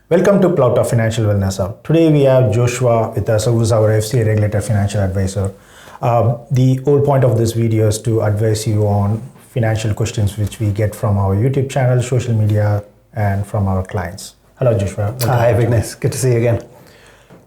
Welcome to Plouta Financial Wellness Hub. Today we have Joshua with us, who is our FCA-regulated financial advisor. The whole point of this video is to advise you on financial questions which we get from our YouTube channel, social media, and from our clients. Hello, Joshua. Hi, Vignes. Good to see you again.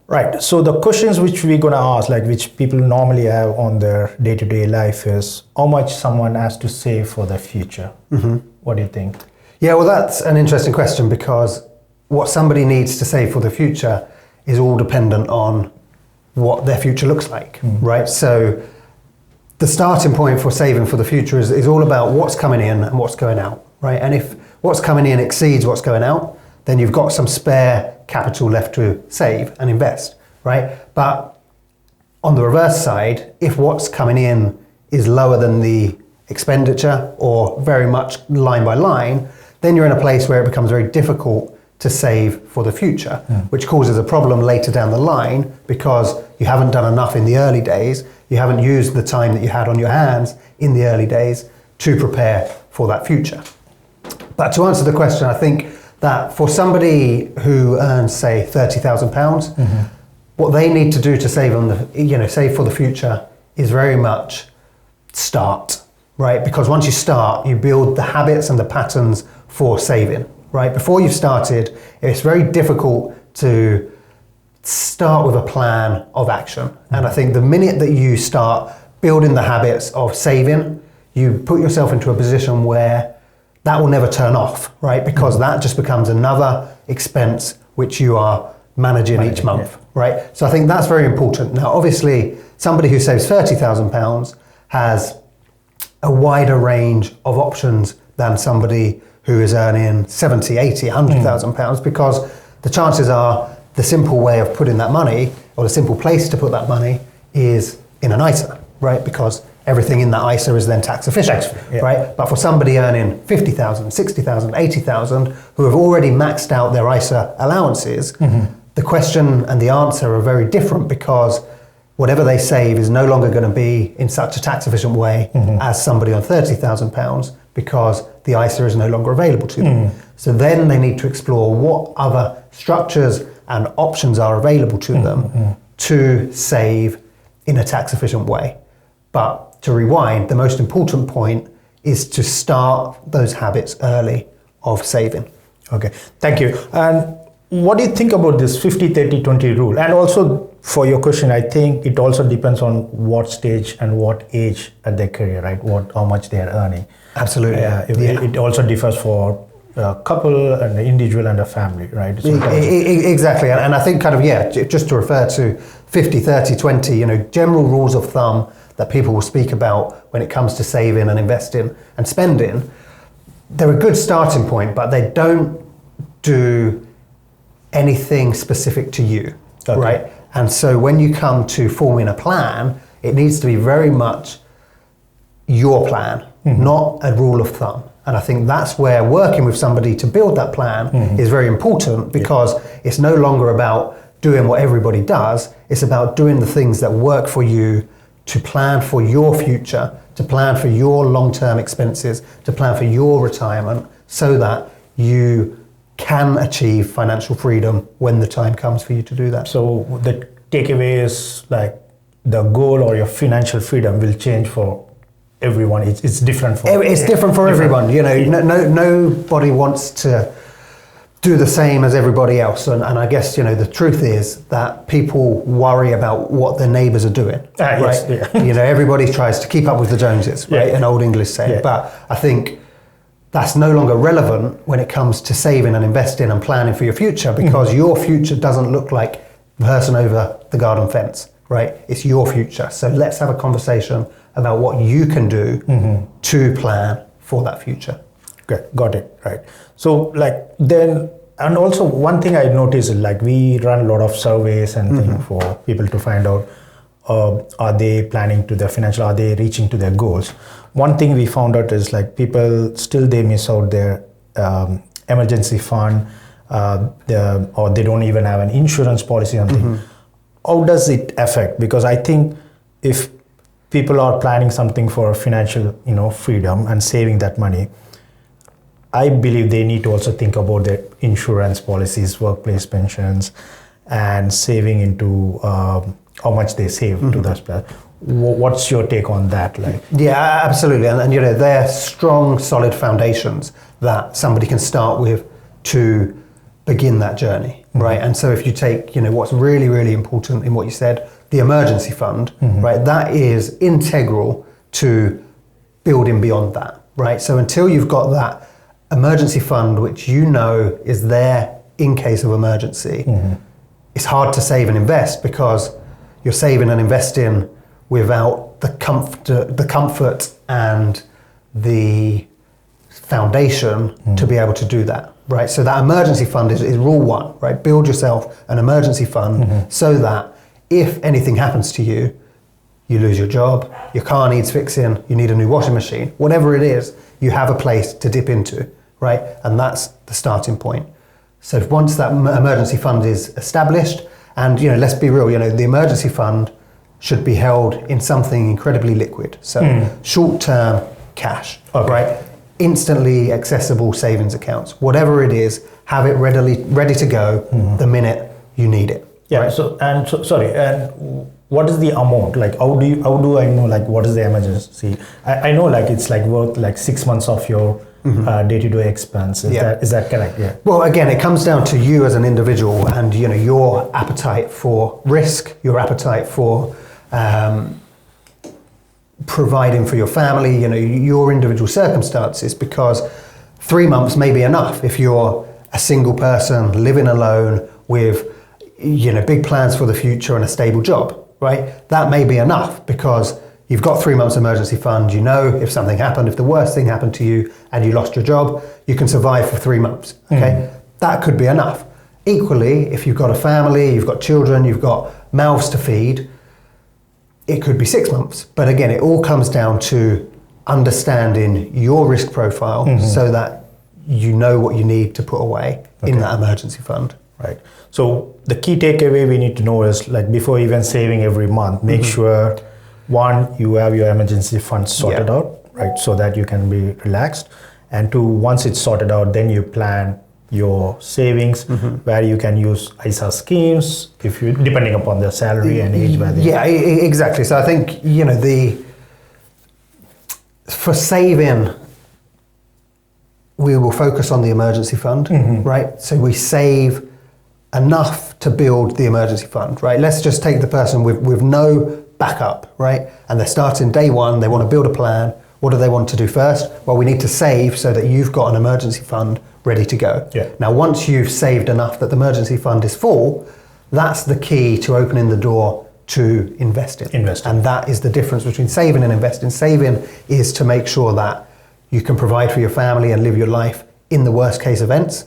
Right. So the questions which we're going to ask, like which people normally have on their day-to-day life, is how much someone has to save for the future. Mm-hmm. What do you think? Yeah, well, that's an interesting question because what somebody needs to save for the future is all dependent on what their future looks like, right? So the starting point for saving for the future is all about what's coming in and what's going out, right? And if what's coming in exceeds what's going out, then you've got some spare capital left to save and invest, right? But on the reverse side, if what's coming in is lower than the expenditure or very much line by line, then you're in a place where it becomes very difficult to save for the future, which causes a problem later down the line because you haven't done enough in the early days, you haven't used the time that you had on your hands in the early days to prepare for that future. But to answer the question, I think that for somebody who earns, say, £30,000, what they need to do to save save for the future is very much start, right? Because once you start, you build the habits and the patterns for saving. Right, before you've started, it's very difficult to start with a plan of action. And I think the minute that you start building the habits of saving, you put yourself into a position where that will never turn off, right? Because that just becomes another expense which you are managing each month, right? So I think that's very important. Now, obviously, somebody who saves £30,000 has a wider range of options than somebody who is earning 70, 80, 100,000 pounds, because the chances are the simple way of putting that money, or the simple place to put that money, is in an ISA, right? Because everything in that ISA is then tax efficient, right? But for somebody earning 50,000, 60,000, 80,000, who have already maxed out their ISA allowances, the question and the answer are very different, because whatever they save is no longer going to be in such a tax efficient way as somebody on £30,000, because the ISA is no longer available to them. So then they need to explore what other structures and options are available to them to save in a tax efficient way. But to rewind, the most important point is to start those habits early of saving. Okay, thank you. And what do you think about this 50-30-20 rule? And also for your question, I think it also depends on what stage and what age at their career, right? How much they are earning. Absolutely. It also differs for a couple, an individual, and a family, right? So exactly. And I think just to refer to 50-30-20, general rules of thumb that people will speak about when it comes to saving and investing and spending, they're a good starting point, but they don't do anything specific to you, right? And so when you come to forming a plan, it needs to be very much your plan, not a rule of thumb. And I think that's where working with somebody to build that plan is very important, because it's no longer about doing what everybody does, it's about doing the things that work for you, to plan for your future, to plan for your long-term expenses, to plan for your retirement, so that you can achieve financial freedom when the time comes for you to do that. So the takeaway is, like, the goal or your financial freedom will change for everyone. It's different for everyone. Nobody wants to do the same as everybody else. And I guess, the truth is that people worry about what their neighbours are doing, right? Yes, yeah. Everybody tries to keep up with the Joneses, right? An old English saying. Yeah. But I think that's no longer relevant when it comes to saving and investing and planning for your future, because your future doesn't look like the person over the garden fence, right? It's your future. So let's have a conversation about what you can do to plan for that future. Okay, got it, right. So and also one thing I noticed is, we run a lot of surveys and things for people to find out, are they planning to their financial, are they reaching to their goals? One thing we found out is, people still, they miss out their emergency fund, or they don't even have an insurance policy or something. How does it affect? Because I think if people are planning something for financial, freedom and saving that money, I believe they need to also think about their insurance policies, workplace pensions, and saving into how much they save to those plans. What's your take on that? Like, yeah, absolutely, and they're strong, solid foundations that somebody can start with to begin that journey, right? And so if you take, what's really, really important in what you said, the emergency fund, right? That is integral to building beyond that, right? So until you've got that emergency fund, which is there in case of emergency, it's hard to save and invest because you're saving and investing without the comfort and the foundation to be able to do that, right? So that emergency fund is rule one, right? Build yourself an emergency fund so that if anything happens to you, you lose your job, your car needs fixing, you need a new washing machine, whatever it is, you have a place to dip into, right? And that's the starting point. So once that emergency fund is established, and let's be real, the emergency fund should be held in something incredibly liquid. So short-term cash, right? Instantly accessible savings accounts. Whatever it is, have it ready to go the minute you need it. Yeah. Right? And what is the amount? Like, how do I know like what is the emergency? I know like it's like worth like 6 months of your day-to-day expense. Is that correct? Yeah. Well, again, it comes down to you as an individual and your appetite for risk, your appetite for providing for your family, your individual circumstances, because 3 months may be enough if you're a single person living alone with big plans for the future and a stable job, right? That may be enough because you've got 3 months emergency fund. If something happened, if the worst thing happened to you and you lost your job, you can survive for 3 months, okay? That could be enough. Equally, if you've got a family, you've got children, you've got mouths to feed, it could be 6 months. But again, it all comes down to understanding your risk profile so that you know what you need to put away in that emergency fund. Right. So the key takeaway we need to know is like before even saving every month, make sure one, you have your emergency fund sorted out, right? So that you can be relaxed. And two, once it's sorted out, then you plan your savings where you can use ISA schemes if you depending upon their salary and age. Exactly. So I think for saving, we will focus on the emergency fund, right? So we save enough to build the emergency fund, right? Let's just take the person with no backup, right? And they're starting day one, they want to build a plan. What do they want to do first? Well, we need to save so that you've got an emergency fund ready to go. Yeah. Now, once you've saved enough that the emergency fund is full, that's the key to opening the door to investing. And that is the difference between saving and investing. Saving is to make sure that you can provide for your family and live your life in the worst case events.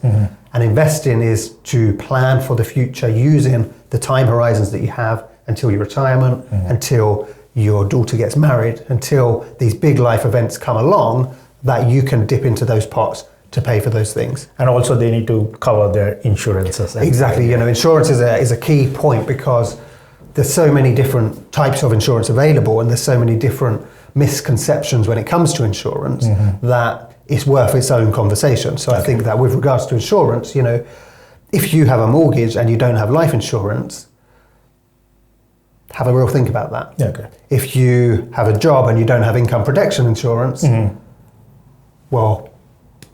And investing is to plan for the future using the time horizons that you have until your retirement, until your daughter gets married, until these big life events come along, that you can dip into those pots to pay for those things. And also they need to cover their insurances. Exactly. Insurance is a key point because there's so many different types of insurance available and there's so many different misconceptions when it comes to insurance that it's worth its own conversation. So I think that with regards to insurance, if you have a mortgage and you don't have life insurance, have a real think about that. Okay. If you have a job and you don't have income protection insurance, well,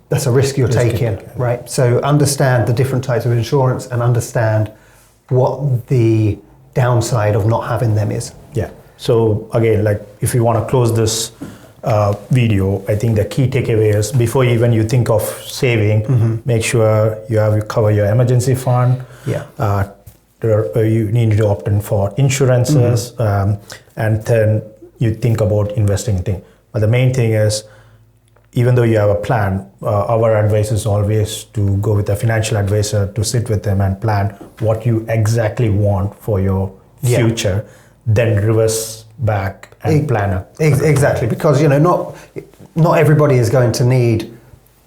that's a risk you're taking, right? So understand the different types of insurance and understand what the downside of not having them is. Yeah. So again, like if you want to close this video, I think the key takeaway is before even you think of saving, make sure you cover your emergency fund. Yeah. You need to opt in for insurances, and then you think about investing thing. But the main thing is, even though you have a plan, our advice is always to go with a financial advisor to sit with them and plan what you exactly want for your future, then reverse back and plan it. Exactly, because not everybody is going to need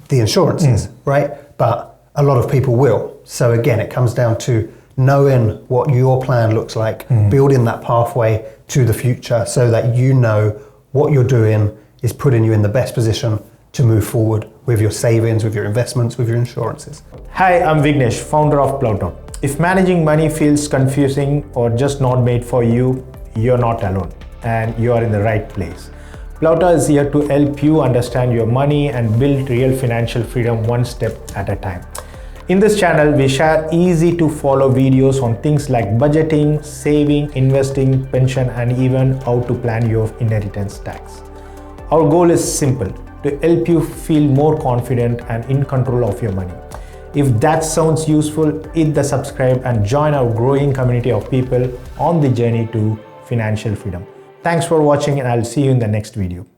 the insurances, right? But a lot of people will. So again, it comes down to knowing what your plan looks like, building that pathway to the future so that you know what you're doing is putting you in the best position to move forward with your savings, with your investments, with your insurances. Hi, I'm Vignesh, founder of Plouta. If managing money feels confusing or just not made for you, you're not alone and you are in the right place. Plouta is here to help you understand your money and build real financial freedom one step at a time. In this channel, we share easy to follow videos on things like budgeting, saving, investing, pension, and even how to plan your inheritance tax. Our goal is simple: to help you feel more confident and in control of your money. If that sounds useful, hit the subscribe and join our growing community of people on the journey to financial freedom. Thanks for watching, and I'll see you in the next video.